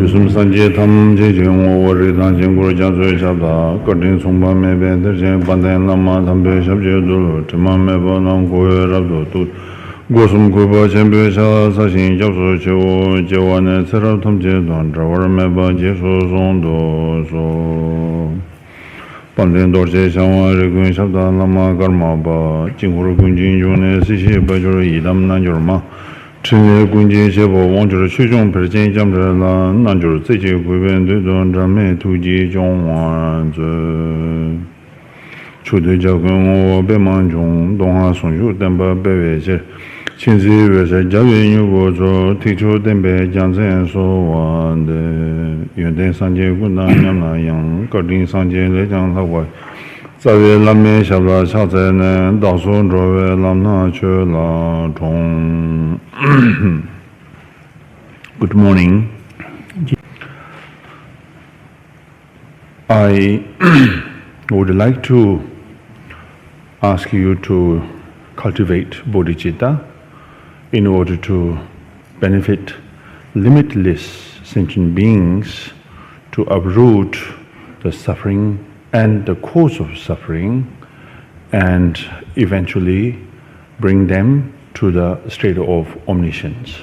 Tusum Sanje Tam Jing or Dancing Gurjazo Shabda, Cutting Sumba Mebe, the Jim Pandan Lama, Tambe Shabjadu, Timame Bonam Goyabdo, Gosum Kuba Chembesa, Sashin Jabso, Joan, Seratum Jedon, Travar Meba, Jesu Zondo, so Pandan Dorje Shawa, Regun Shabda Lama Karmaba, Jingur Gunjin June, Sishi Bajur Idam Nanjurma. Chinle Gunji Shebo Wangzhu Shuzhong Perjin Jamzhe La Nanzhu Ziji Guiben Dudong Zhame Tuji Zhong Wan Zhe Chudu Jiagun Wo Beman Zhong Dongha Songshu Denpa Bewe Zhe Qinzi Yue Zhe Jiawen Yu Guo Zho Tichu Denpe Jiangzhen So Wan De Yuen Sanje Gunda Nyam Na Yang Gardin Sanje Le Jiang La Wai Zawe Lamme Shabla Chazai Ne Da Su Zhowe Lam Na Che La Chong. Good morning. I would like to ask you to cultivate bodhicitta in order to benefit limitless sentient beings, to uproot the suffering and the cause of suffering, and eventually bring them to the state of omniscience.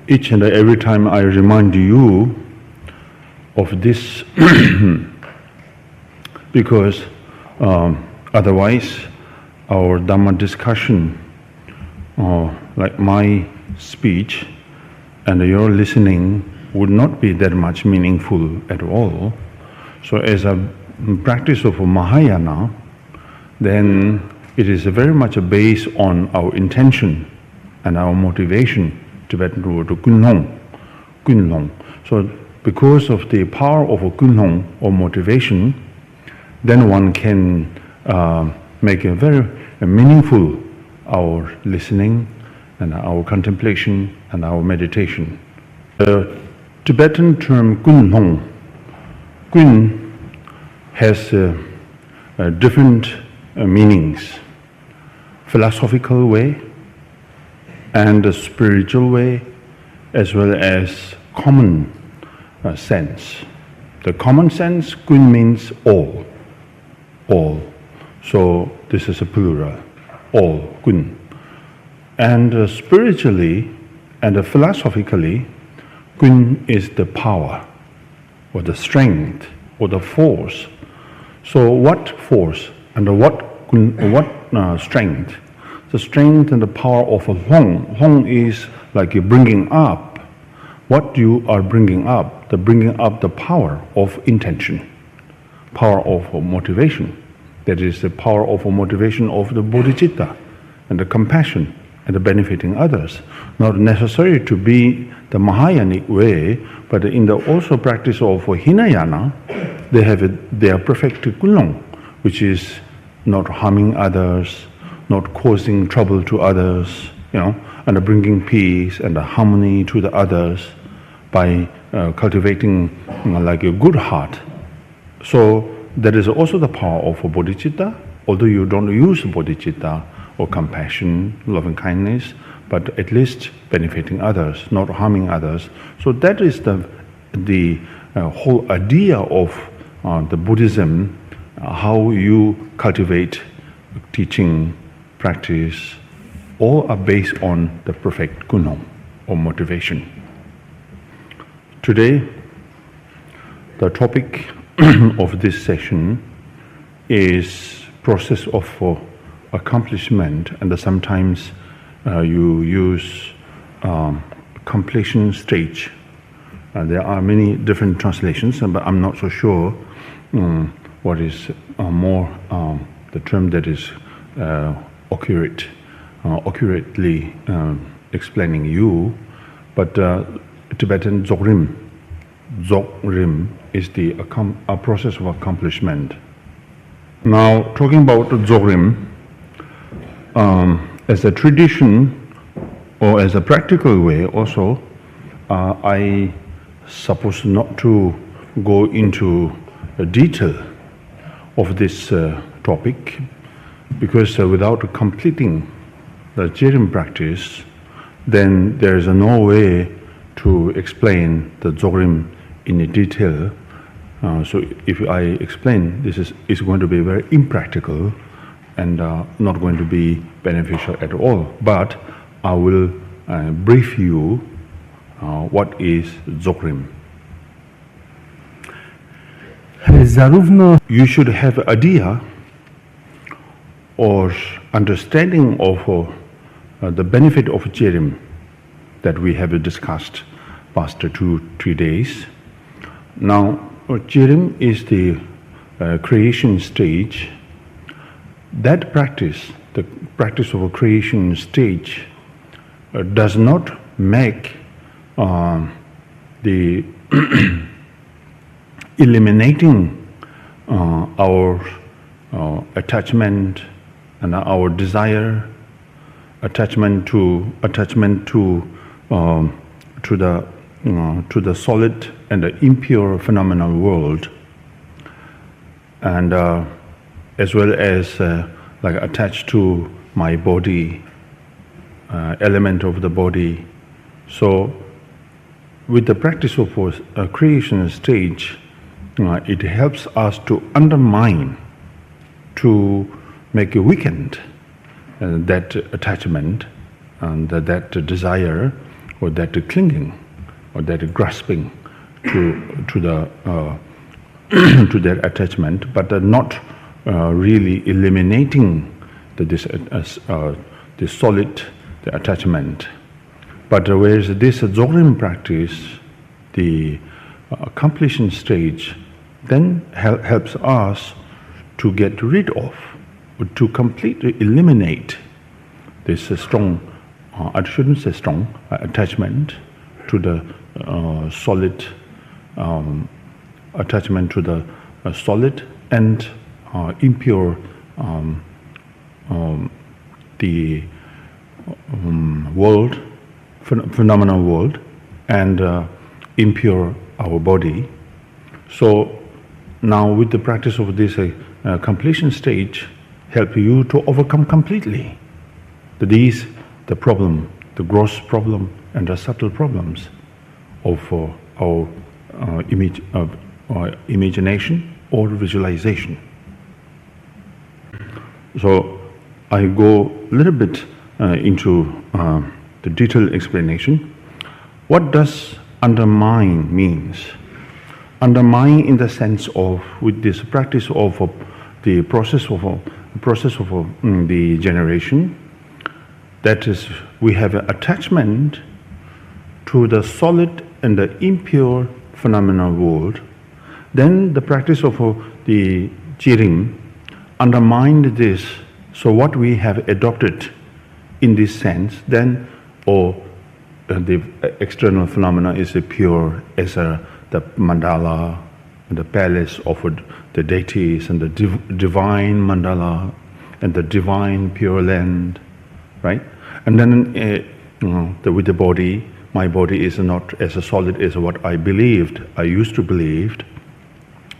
Each and every time I remind you of this, because otherwise our Dhamma discussion, like my speech and your listening, would not be that much meaningful at all. So as a practice of Mahayana, then it is very much based on our intention and our motivation, Tibetan word Kunlong. So because of the power of a Kunlong or motivation, then one can make a very meaningful our listening and our contemplation and our meditation. The Tibetan term Kunlong, Kun has different meanings. Philosophical way and a spiritual way, as well as common sense. The common sense, kun means all. So this is a plural, all, kun. And spiritually and philosophically, kun is the power or the strength or the force. So what force and what strength? The strength and the power of a Long. Long is like you're bringing up. What you are bringing up the power of intention, power of motivation. That is the power of motivation of the bodhicitta and the compassion and the benefiting others. Not necessary to be the Mahayanic way, but in the also practice of Hinayana, they have their perfect Kunlong, which is not harming others, not causing trouble to others, and bringing peace and harmony to the others by cultivating like a good heart. So that is also the power of bodhicitta, although you don't use bodhicitta or compassion, loving kindness, but at least benefiting others, not harming others. So that is the whole idea of the Buddhism, how you cultivate teaching, practice, all are based on the perfect kunam or motivation. Today, the topic of this session is process of accomplishment, and sometimes you use completion stage. There are many different translations, but I'm not so sure what is more the term that is accurately explaining you. But Tibetan Dzogrim is the process of accomplishment. Now, talking about Dzogrim, as a tradition or as a practical way also, I suppose not to go into the detail of this topic, because without completing the Jerim practice, then there is no way to explain the Dzogchen in detail. So if I explain, this is going to be very impractical and not going to be beneficial at all. But I will brief you what is Dzogchen. You should have an idea or understanding of the benefit of Jerim that we have discussed past 2-3 days. Now, Jerim is the creation stage. That practice, the practice of a creation stage, does not make the eliminating our attachment and our desire, attachment to the solid and the impure phenomenal world, and as well as like attached to my body, element of the body. So, with the practice of a creation stage, it helps us to undermine, to make a weakened that attachment and that desire or that clinging or that grasping to the to that attachment, but not really eliminating the solid the attachment. But whereas this Dzogchen practice, the completion stage, then helps us to get rid of, or to completely eliminate this strong, I shouldn't say strong, attachment to the solid, attachment to the solid and impure, the world, phenomenal world, and impure our body. So now with the practice of this completion stage, help you to overcome completely the problem, the gross problem and the subtle problems of our imagination or visualization. So I go a little bit into the detailed explanation. What does undermine means? Undermine in the sense of, with this practice of the process of the generation, that is, we have an attachment to the solid and the impure phenomenal world. Then the practice of the Jerim undermined this. So what we have adopted in this sense, then, the external phenomena is pure as the mandala, the palace of the deities, and the divine mandala, and the divine pure land, right? And then with the body, my body is not as solid as what I believed, I used to believe.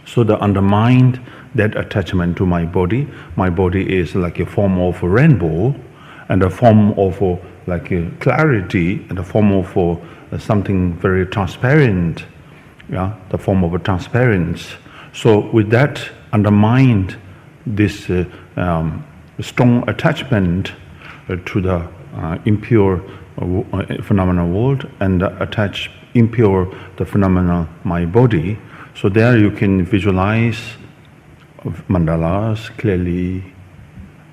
So the undermined that attachment to my body is like a form of a rainbow, and a form of like a clarity, and a form of something very transparent, the form of a transparence. So with that undermined this strong attachment to the impure phenomenal world, and attach impure the phenomenal my body. So there you can visualize mandalas clearly,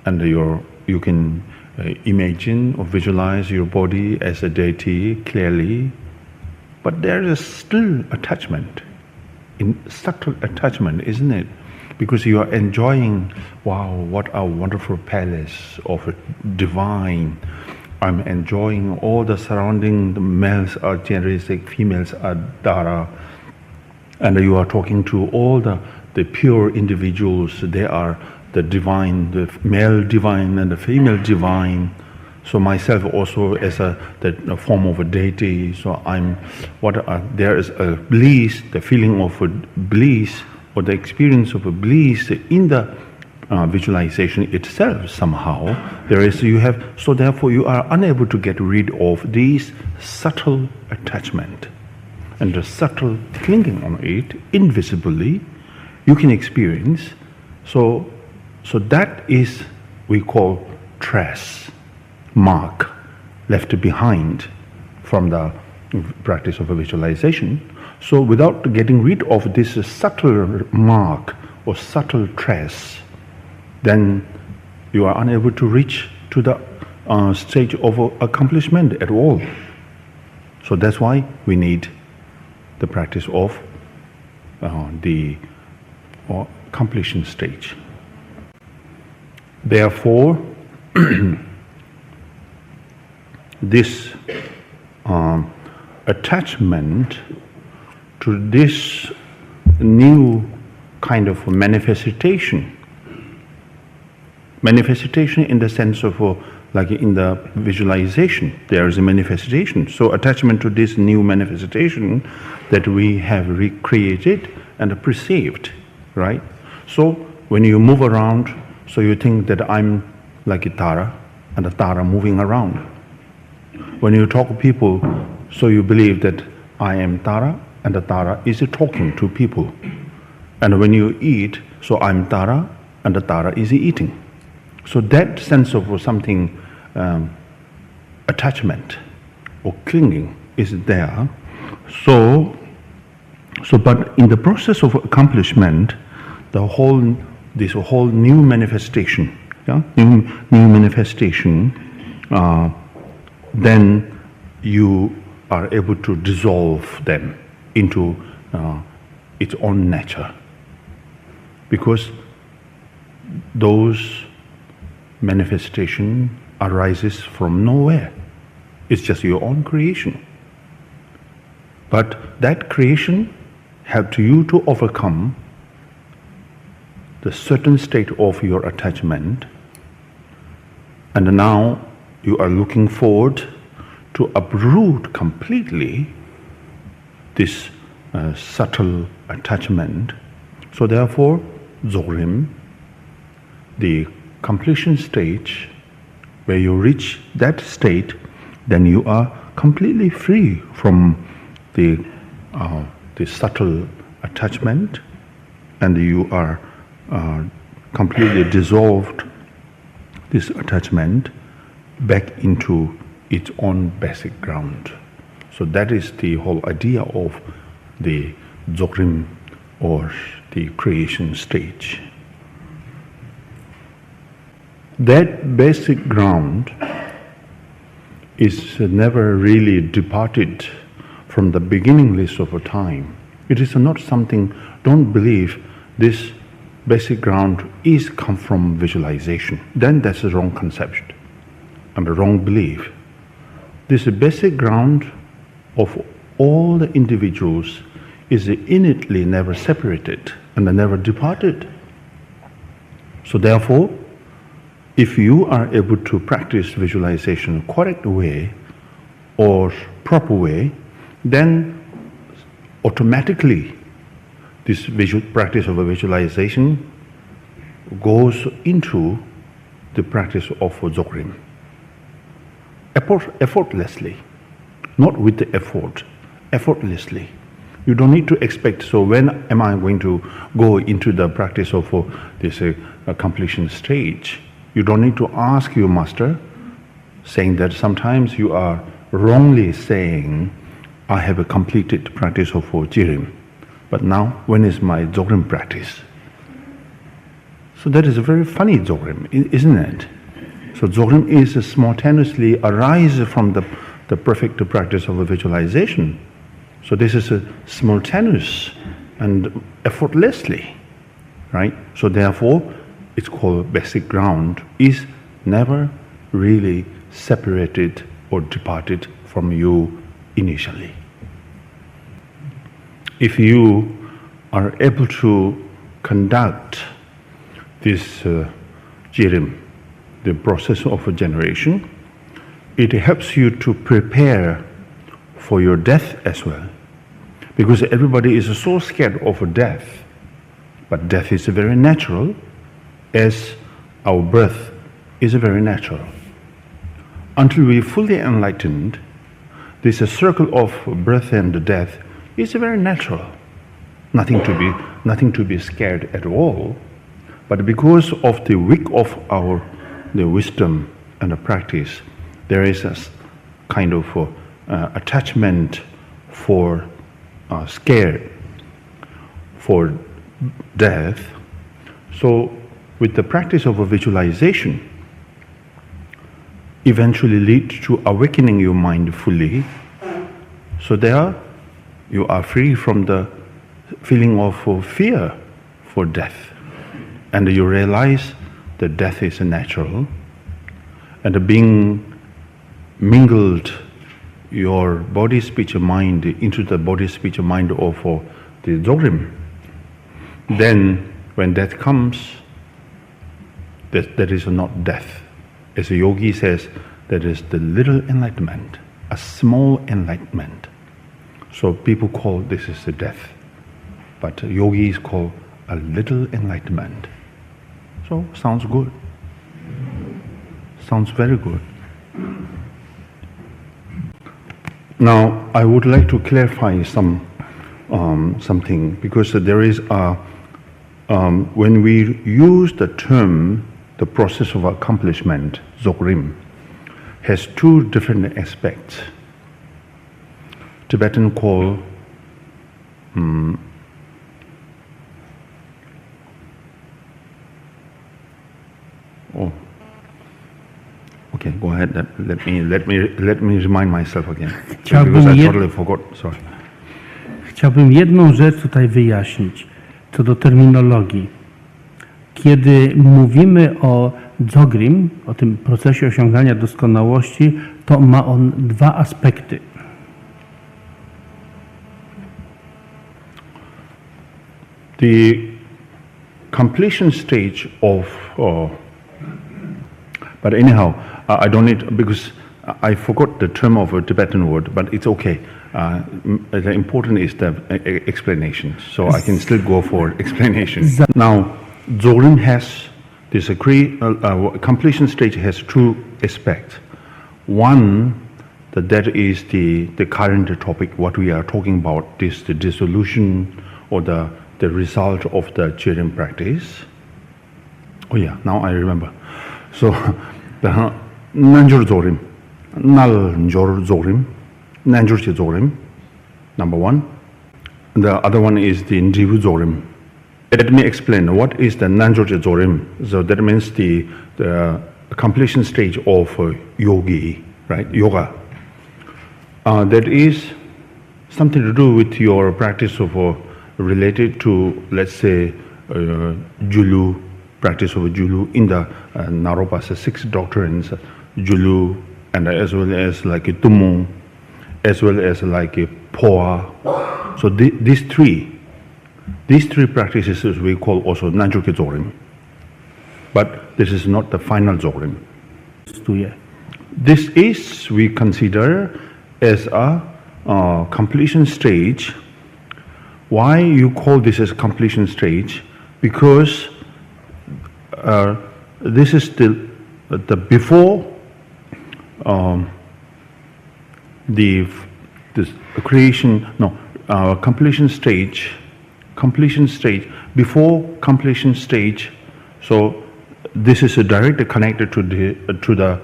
and you can imagine or visualize your body as a deity clearly. But there is still attachment, in subtle attachment, isn't it? Because you are enjoying, wow, what a wonderful palace of a divine. I'm enjoying all the surrounding, the males are generistic, females are dara, and you are talking to all the pure individuals. They are the divine, the male divine and the female divine. So myself also as a form of a deity. So there is a bliss, the feeling of a bliss, or the experience of a bliss in the visualization itself somehow. So therefore you are unable to get rid of these subtle attachment and the subtle clinging on it invisibly you can experience. So that is we call trace, mark left behind from the practice of a visualization. So without getting rid of this subtle mark or subtle trace, then you are unable to reach to the stage of accomplishment at all. So that's why we need the practice of the completion stage. Therefore, this attachment to this new kind of manifestation in the sense of like in the visualization, there is a manifestation. So attachment to this new manifestation that we have recreated and perceived, right? So when you move around, so you think that I'm like a Tara and a Tara moving around. When you talk to people, so you believe that I am Tara and the Tara is talking to people. And when you eat, so I'm Tara and the Tara is eating. So that sense of something attachment or clinging is there. So but in the process of accomplishment, this whole new manifestation, new manifestation, then you are able to dissolve them into its own nature, because those manifestation arises from nowhere. It's just your own creation. But that creation helps you to overcome the certain state of your attachment, and now you are looking forward to uproot completely this subtle attachment. So therefore, Dzogrim, the completion stage, where you reach that state, then you are completely free from the subtle attachment, and you are completely dissolved this attachment back into its own basic ground. So that is the whole idea of the Dzogrim or the creation stage. That basic ground is never really departed from the beginningless of a time. It is not something, don't believe this basic ground is come from visualization. Then that's a wrong conception and a wrong belief. This basic ground of all the individuals is innately never separated and never departed. So therefore, if you are able to practice visualization correct way or proper way, then automatically this practice of a visualization goes into the practice of Dzogrim. Effortlessly, not with the effort, effortlessly. You don't need to expect, so when am I going to go into the practice of this completion stage? You don't need to ask your master, saying that sometimes you are wrongly saying, I have a completed practice of Jirim, but now when is my Dzogrim practice? So that is a very funny Dzogrim, isn't it? So Dzogrim is simultaneously arise from the perfect practice of a visualization. So this is a simultaneous and effortlessly, right? So therefore, it's called basic ground, is never really separated or departed from you initially. If you are able to conduct this Jirim, the process of a generation, it helps you to prepare for your death as well. Because everybody is so scared of death, but death is very natural. as our birth is very natural. Until we fully enlightened, this circle of birth and death is very natural. Nothing to be scared at all. But because of the weak of the wisdom and the practice, there is a kind of attachment for scared for death. So with the practice of visualization, eventually lead to awakening your mind fully. So there you are free from the feeling of fear for death. And you realize that death is natural. And being mingled your body, speech, and mind into the body, speech, and mind of the Dzogrim. Then when death comes, that is not death. As a yogi says, that is the little enlightenment, a small enlightenment. So people call this is the death, but yogis call a little enlightenment. So sounds good. Sounds very good. Now I would like to clarify something, because there is when we use the term the process of accomplishment, Dzogrim, has two different aspects. Tibetan call okay, go ahead. Let me remind myself again, because I totally forgot. Sorry. Chciałbym jedną rzecz tutaj wyjaśnić, co do terminologii. Kiedy mówimy o Dzogrim, o tym procesie osiągania doskonałości, to ma on dwa aspekty. The completion stage of, but anyhow, I don't need, because I forgot the term of a Tibetan word, but it's okay. The important is the explanation, so I can still go for explanation. Now, Dzogrim has this completion stage has two aspects. One, that is the current topic, what we are talking about, this the dissolution or the result of the Chirim practice. Oh yeah, now I remember. So the Nanjur Dzogrim, Nal Njor Dzogrim, Nanjur Dzogrim, number one. The other one is the Njivu Dzogrim. Let me explain what is the Nanjur Dzogrim. So that means the completion stage of yogi, right? Yoga. That is something to do with your practice of related to, let's say, Julu, practice of Julu in the Naropa's 6 doctrines, Julu, and as well as like Tumu, as well as like Poa. So these three practices we call also Nanjur Dzogrim. But this is not the final Dzogrim. This is, we consider, as a completion stage. Why you call this as completion stage? Because this is the before this creation. No, completion stage. Completion stage before completion stage. So this is directly connected to the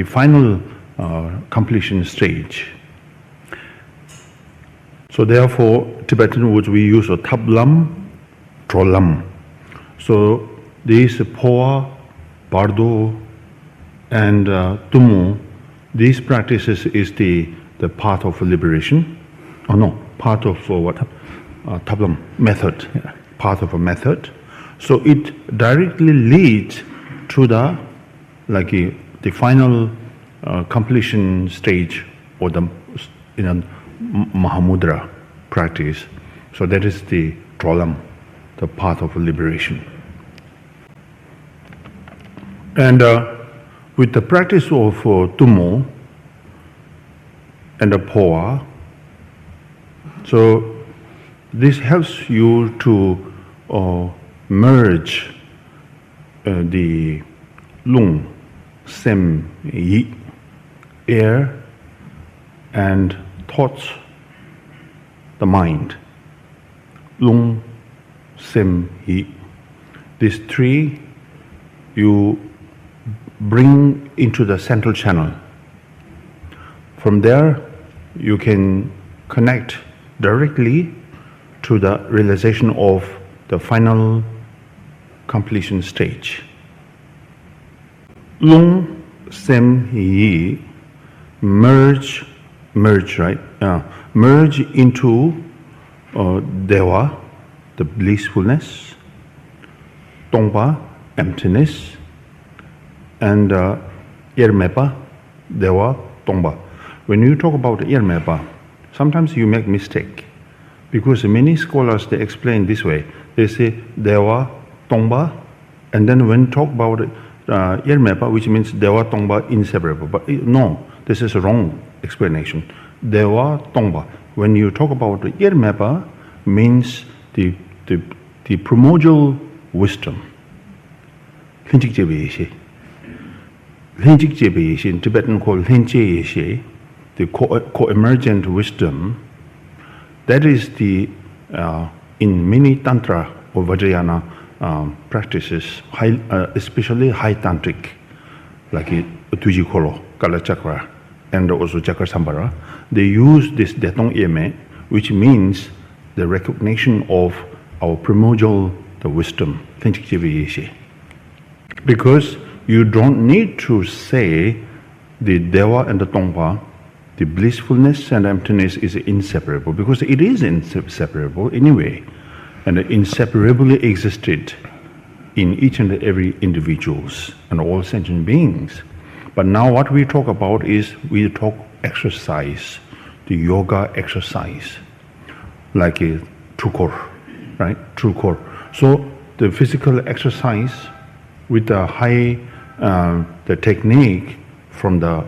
final completion stage. So therefore, Tibetan words we use a tablam, trolam. So these Poa, Bardo, and Tumu, these practices is the path of liberation. Oh no, part of what? Tablam, method, yeah. Part of a method. So it directly leads to the final completion stage, or the Mahamudra practice. So that is the trolam, the path of liberation. And with the practice of Tumo and the Poa, so this helps you to merge the lung, sem, yi, air, and thoughts, the mind. Lung, sem, yi. These three you bring into the central channel. From there, you can connect directly to the realization of the final completion stage. Lung, sem, yi merge, right? Merge into dewa, the blissfulness, tongpa, emptiness, and yermepa, dewa, tongpa. When you talk about yermepa, sometimes you make mistake, because many scholars they explain this way. They say dewa, tongpa, and then when talk about yermepa, which means dewa, tongpa, inseparable. But no, this is a wrong explanation. Dewa, tongpa. When you talk about yermepa, means the primordial wisdom. Lenjik in Tibetan called Lenje Yeshe, the co-emergent wisdom. That is the in many tantra or Vajrayana practices, especially high tantric, like Tujikolo, Kala Chakra, and also Chakra Sambhara, they use this Detong Yeme, which means the recognition of our primordial the wisdom, because you don't need to say the Dewa and the Tongpa, the blissfulness and emptiness is inseparable, because it is inseparable anyway, and it inseparably existed in each and every individuals and all sentient beings. But now what we talk about is we talk exercise, the yoga exercise, like a trukor, right? Trukor. So the physical exercise with the high, the technique from the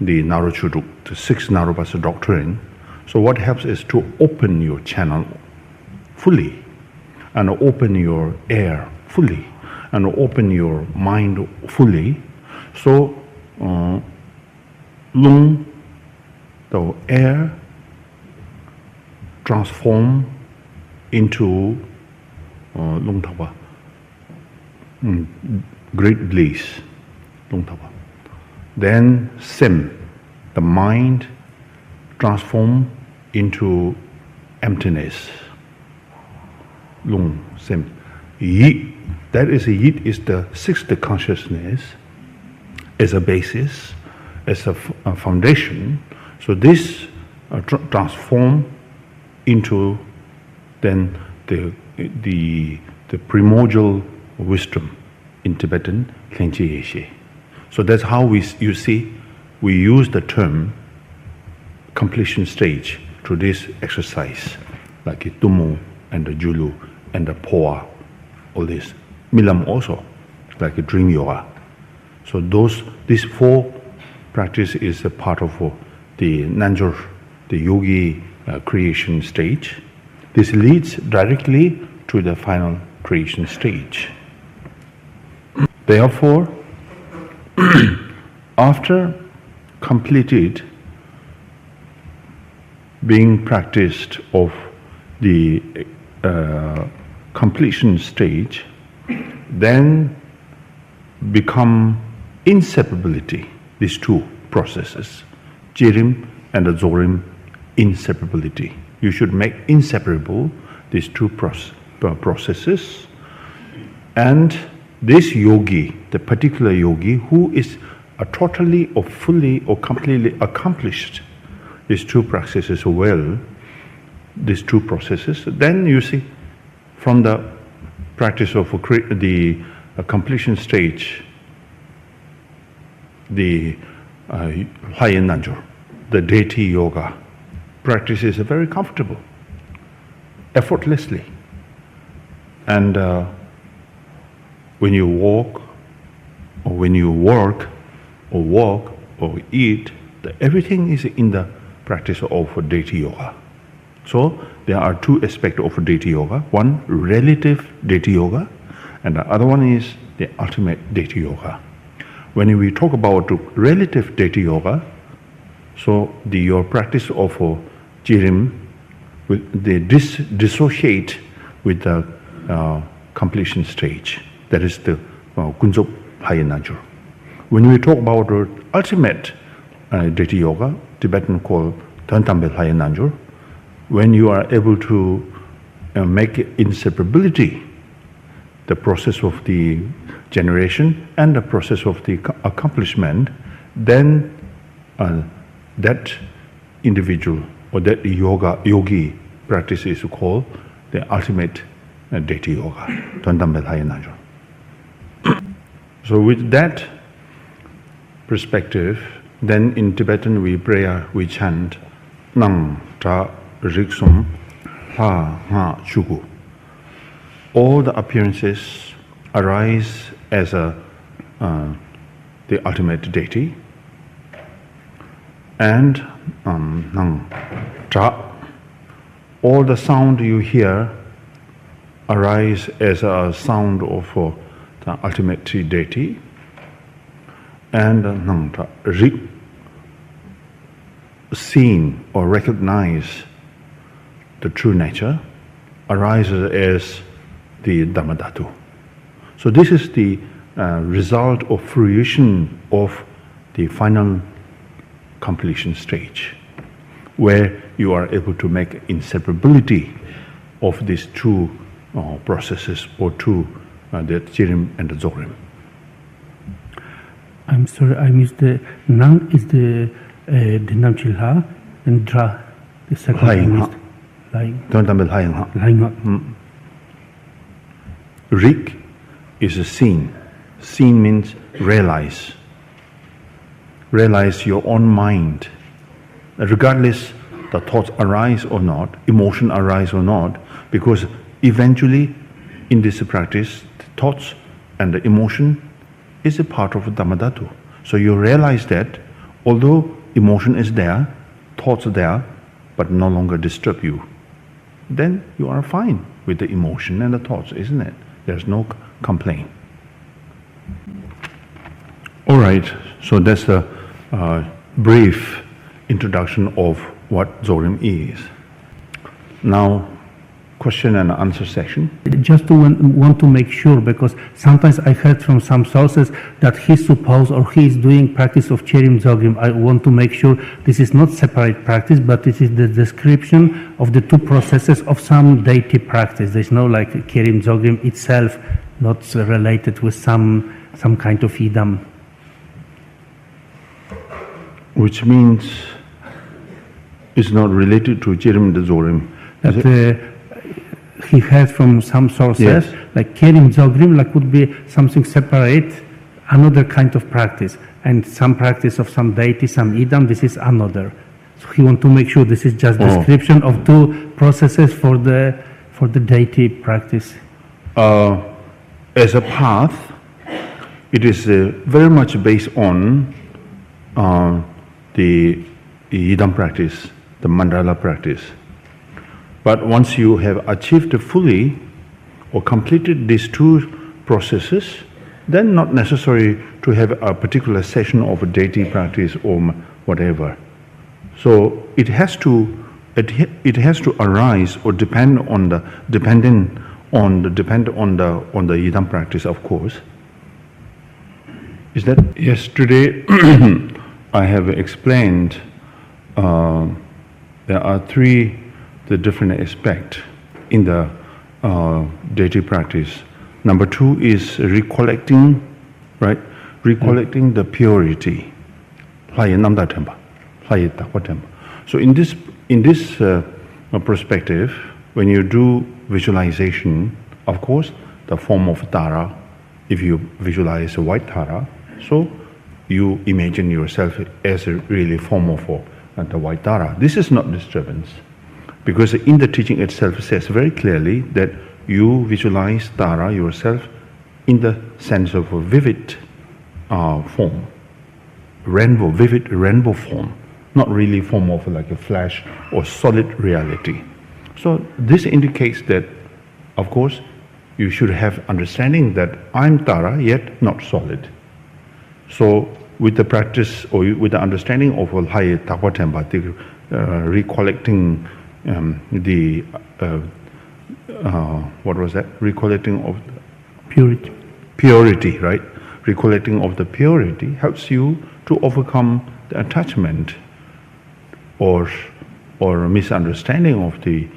Narochuduk, the sixth Narupasa doctrine. So what helps is to open your channel fully, and open your air fully, and open your mind fully. So lung, the air, transform into lung thapa, great bliss, lung thapa. Then sem, the mind, transform into emptiness, lung, sem. Yi, that is yit is the sixth consciousness as a basis, as a foundation. So this transform into then the primordial wisdom in Tibetan, Lenje Yeshe. So that's how you see we use the term completion stage to this exercise, like the Tumu and the Julu and the Poa, all this. Milam also, like a dream yoga. So these four practice is a part of the Nanjor, the yogi creation stage. This leads directly to the final creation stage. Therefore, after completed being practiced of the completion stage, then become inseparability, these two processes, Jirim and the Zorim inseparability. You should make inseparable these two processes. And this yogi, the particular yogi who is totally or fully or completely accomplished these two processes well, these two processes, then you see from the practice of the completion stage, the high Nanjor, the deity yoga practice is very comfortable, effortlessly. And when you walk, or when you work, or walk, or eat, everything is in the practice of deity yoga. So there are two aspects of deity yoga. One, relative deity yoga, And the other one is the ultimate deity yoga. When we talk about relative deity yoga, so your practice of jirim, they dissociate with the completion stage. That is the kunzup hayanajur. When we talk about ultimate deity yoga, Tibetan called Tantambel hayanajur, when you are able to make inseparability, the process of the generation and the process of the accomplishment, then that individual or that yogi practice is called the ultimate deity yoga, Tantambel hayanajur. So with that perspective, then in Tibetan we chant Nang Ta Riksum Ha Ha Chugu. All the appearances arise as the ultimate deity, and Nang Ta, all the sound you hear arise as a sound of the ultimate deity, and Nang Ta Rik, seen or recognize the true nature, arises as the Dhammadhatu. So this is the result of fruition of the final completion stage, where you are able to make inseparability of these two processes, or two, the Jirim and the Dzogrim. I'm sorry, I missed the Nang is the Namchilha, and Dra, the second I missed. Lying. Rik is a seen. Seen means realize. Realize your own mind. Regardless the thoughts arise or not, emotion arise or not, because eventually in this practice, the thoughts and the emotion is a part of Dhammadhatu. So you realize that although emotion is there, thoughts are there, but no longer disturb you, then you are fine with the emotion and the thoughts, isn't it? There's no complaint. All right, so that's the brief introduction of what Dzogrim is. Now, question and answer section. Just to want to make sure, because sometimes I heard from some sources that he supposed or he is doing practice of Cherim Dzogrim. I want to make sure this is not separate practice, but it is the description of the two processes of some deity practice. There's no like Cherim Dzogrim itself, not related with some kind of idam. Which means it's not related to Cherim Dzogrim. That he heard from some sources, yes, like Cherim Dzogrim, like would be something separate, another kind of practice, and some practice of some deity, some idam, this is another. So he want to make sure this is just description of two processes for the deity practice. As a path, it is very much based on the idam practice, the mandala practice. But once you have achieved fully or completed these two processes, then not necessary to have a particular session of a deity practice or whatever. So it has to arise or depend on the idam practice, of course. Is that yesterday? I have explained there are three the different aspects in the deity practice. Number two is recollecting, right? Recollecting the purity. So in this perspective, when you do visualization, of course, the form of Tara, if you visualize a white Tara, so you imagine yourself as a really form of the white Tara. This is not disturbance, because in the teaching itself says very clearly that you visualize Tara yourself in the sense of a vivid form, vivid rainbow form, not really form of like a flash or solid reality. So this indicates that, of course, you should have understanding that I'm Tara, yet not solid. So with the practice or with the understanding of Hai Takwa Tempa, the recollecting the what was that? Recollecting of Purity. Purity, right? Recollecting of the purity helps you to overcome the attachment or misunderstanding of the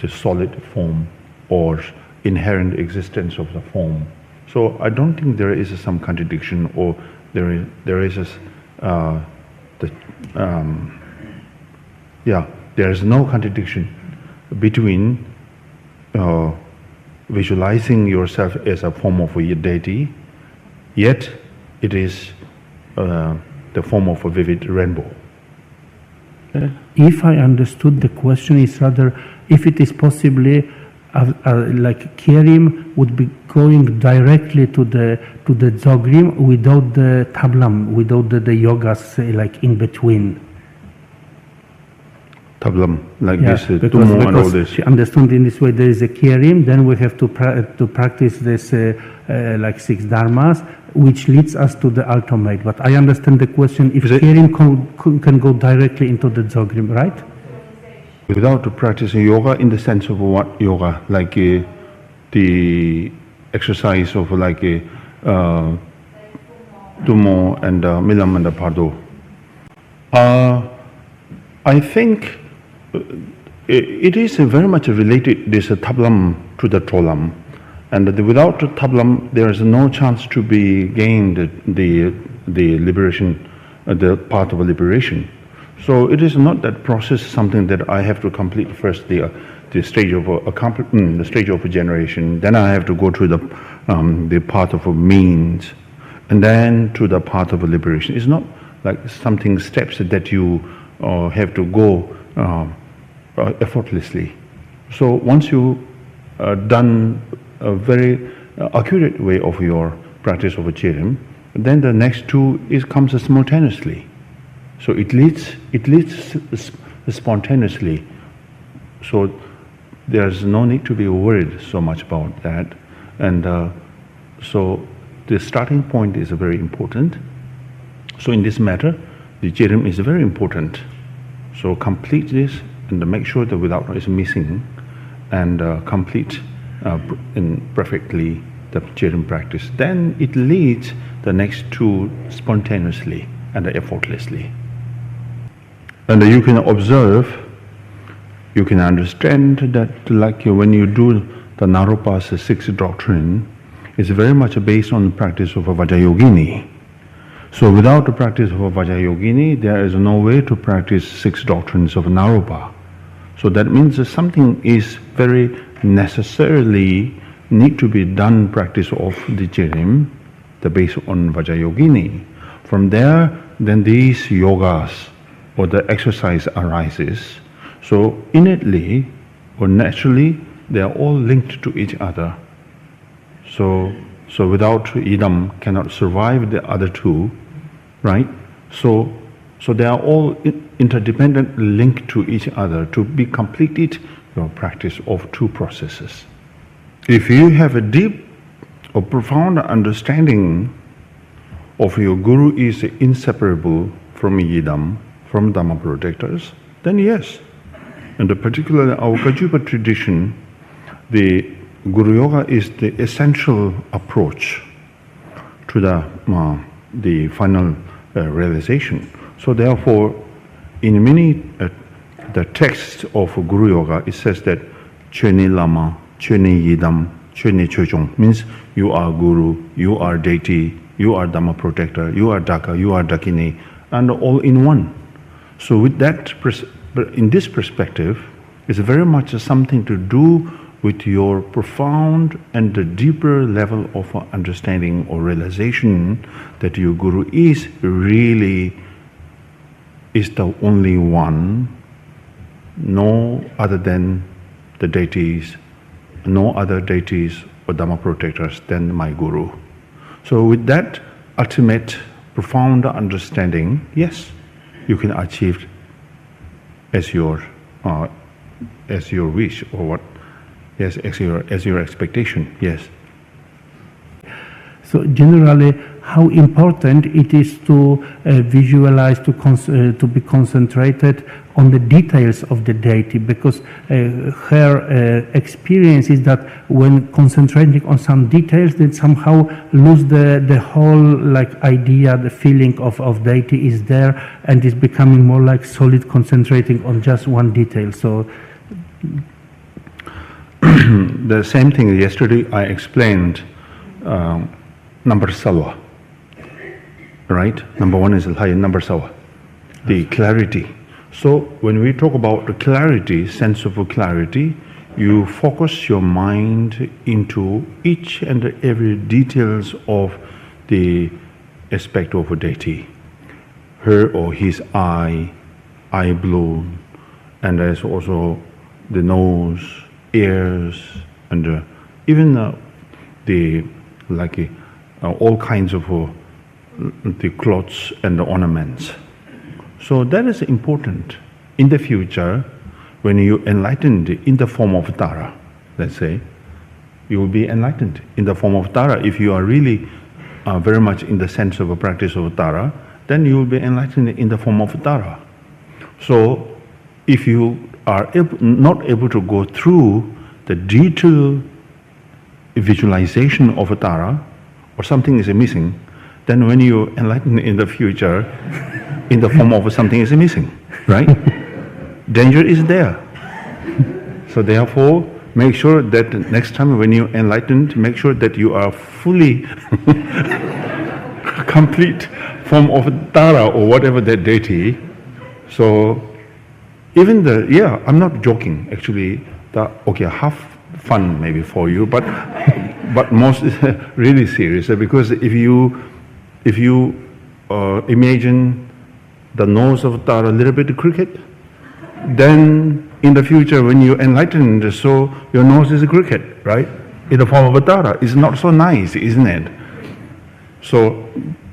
solid form or inherent existence of the form. So I don't think there is some contradiction or there is no contradiction between visualizing yourself as a form of a deity, yet it is the form of a vivid rainbow. If I understood, the question is rather if it is possibly like Kerim would be going directly to the Dzogrim without the Tablam, without the yogas like in between. Tablam, like this, because and all this. She understood in this way there is a Kerim, then we have to practice this like 6 dharmas, which leads us to the ultimate. But I understand the question if Kerim can go directly into the Dzogrim, right? Without practicing yoga in the sense of what yoga? Like the exercise of like Tumo and Milam and Pardo. I think it is very much related, this tablam to the tolam. And without the tablam, there is no chance to be gained the liberation, the path of liberation. So it is not that process something that I have to complete first the stage of the stage of generation. Then I have to go to the path of means, and then to the path of liberation. It's not like something steps that you have to go effortlessly. So once you done a very accurate way of your practice of Chirim, then the next two comes simultaneously. So it leads spontaneously. So there's no need to be worried so much about that. And so the starting point is very important. So in this matter, the Chirim is very important. So complete this and make sure that without is missing, and complete perfectly the Chirim practice. Then it leads the next two spontaneously and effortlessly. And you can observe, you can understand that like when you do the Naropa's 6 doctrine, it's very much based on the practice of a Vajrayogini. So without the practice of a Vajrayogini, there is no way to practice 6 doctrines of Naropa. So that means that something is very necessarily need to be done practice of the Chirim, the based on Vajrayogini. From there, then these yogas or the exercise arises. So innately or naturally, they are all linked to each other. So without idam cannot survive the other two, right? So they are all interdependent, linked to each other to be completed your practice of 2 processes. If you have a deep or profound understanding of your guru is inseparable from idam, from Dhamma protectors, then yes. And particularly our Kajupa tradition, the Guru Yoga is the essential approach to the final realization. So therefore, in many the texts of Guru Yoga, it says that Chöni Lama, Chöni Yidam, Chöni Chöjong means you are Guru, you are deity, you are Dhamma protector, you are Daka, you are Dakini, and all in one. So with that, in this perspective, it's very much something to do with your profound and the deeper level of understanding or realization that your Guru is really is the only one, no other than the deities, no other deities or Dhamma protectors than my Guru. So with that ultimate profound understanding, yes, you can achieve as your wish or what Yes, as your expectation. Yes. So generally, how important it is to visualize, to be concentrated on the details of the deity, because her experience is that when concentrating on some details, they somehow lose the whole idea, the feeling of deity is there, and is becoming more like solid, concentrating on just one detail. So the same thing yesterday I explained. Number salwa, right? Number one is number salwa, the clarity. So when we talk about the clarity, sense of clarity, you focus your mind into each and every details of the aspect of a deity. Her or his eye blue, and there's also the nose, ears, and even the all kinds of the clothes and the ornaments. So that is important. In the future, when you enlightened in the form of Tara, let's say, you will be enlightened in the form of Tara. If you are really very much in the sense of a practice of Tara, then you will be enlightened in the form of Tara. So if you are not able to go through the detailed visualization of a Tara, or something is missing, then when you enlighten in the future, in the form of something is missing, right? Danger is there. So therefore, make sure that next time when you enlightened, make sure that you are fully complete form of Tara or whatever that deity. So even I'm not joking actually. Half fun maybe for you, but most is really serious, because if you imagine the nose of Tara a little bit crooked, then in the future when you enlighten, so your nose is crooked, right? In the form of a Tara. It's not so nice, isn't it? So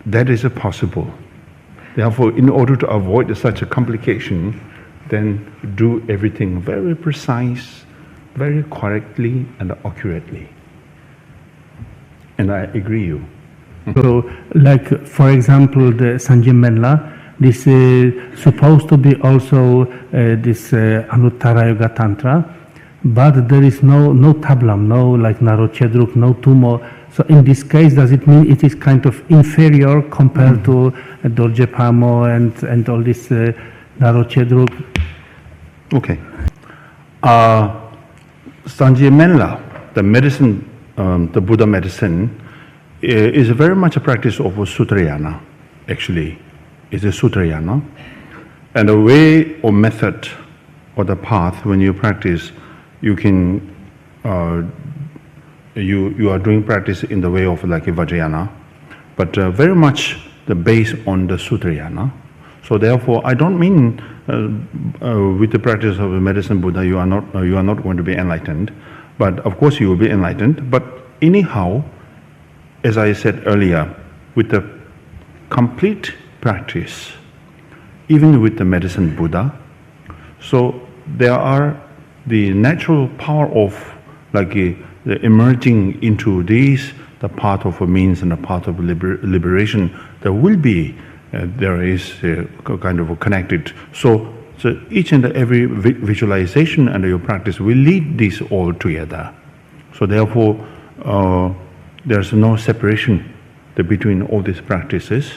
that is possible. Therefore, in order to avoid such a complication, then do everything very precise, very correctly and accurately. And I agree you. So, for example, the Sanjay Menla, this is supposed to be also this Anuttara Yoga Tantra, but there is no tablam, no Narochedruk, no tumo. So in this case, does it mean it is kind of inferior compared to Dorje Pamo and all this Narochedruk? Okay. Sanjay Menla, the medicine, the Buddha medicine, is very much a practice of Sutrayana, actually. It's a Sutrayana. And the way or method or the path when you practice, you can, you are doing practice in the way of a Vajrayana, but very much the base on the Sutrayana. So therefore, I don't mean with the practice of the medicine Buddha, you are not going to be enlightened. But of course, you will be enlightened. But anyhow, as I said earlier, with the complete practice, even with the medicine Buddha, so there are the natural power of the emerging into these, the path of a means and the path of liberation. There will be. There is kind of a connected. So each and every visualization and your practice will lead these all together. So therefore, there's no separation between all these practices.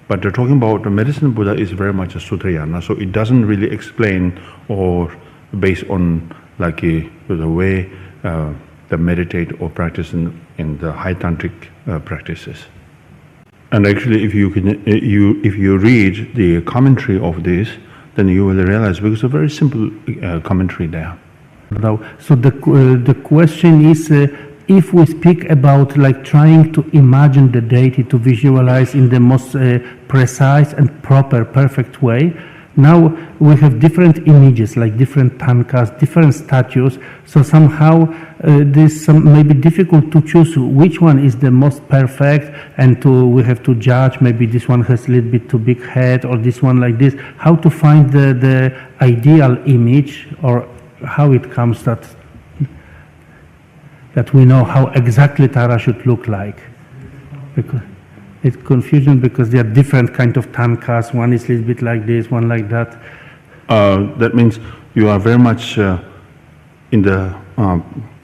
But talking about the medicine Buddha is very much a Sutrayana, so it doesn't really explain or based on the way they meditate or practice in the high tantric practices. And actually, if you read the commentary of this, then you will realize because it's a very simple commentary there. So the question is, if we speak about trying to imagine the deity, to visualize in the most precise and proper, perfect way, now we have different images, different tankas, different statues. So somehow this may be difficult to choose which one is the most perfect, and we have to judge. Maybe this one has a little bit too big head, or this one like this. How to find the ideal image, or how it comes that that we know how exactly Tara should look like. Because it's confusion because there are different kind of tankas. One is a little bit like this, one like that. That means you are very much in the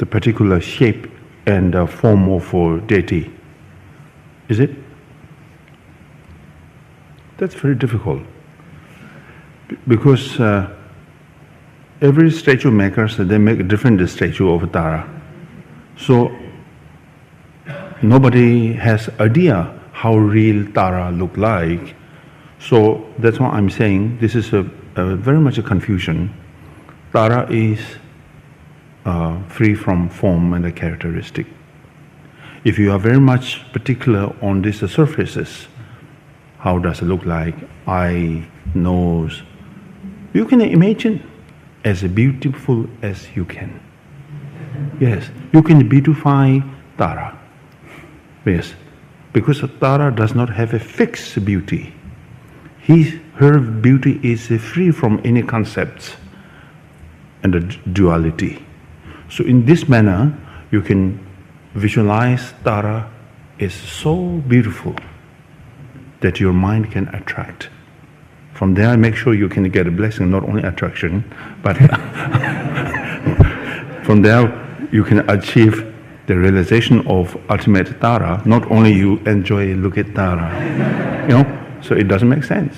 particular shape and form of deity. Is it? That's very difficult. Because every statue makers, they make a different statue of Tara. So nobody has idea how real Tara look like. So that's why I'm saying this is a very much a confusion. Tara is free from form and a characteristic. If you are very much particular on these surfaces, how does it look like? Eye, nose. You can imagine as beautiful as you can. Yes, you can beautify Tara. Yes, because Tara does not have a fixed beauty. Her beauty is free from any concepts and the duality. So in this manner, you can visualize Tara is so beautiful that your mind can attract. From there, make sure you can get a blessing, not only attraction, but from there you can achieve the realization of ultimate Tara. Not only you enjoy look at Tara, so it doesn't make sense.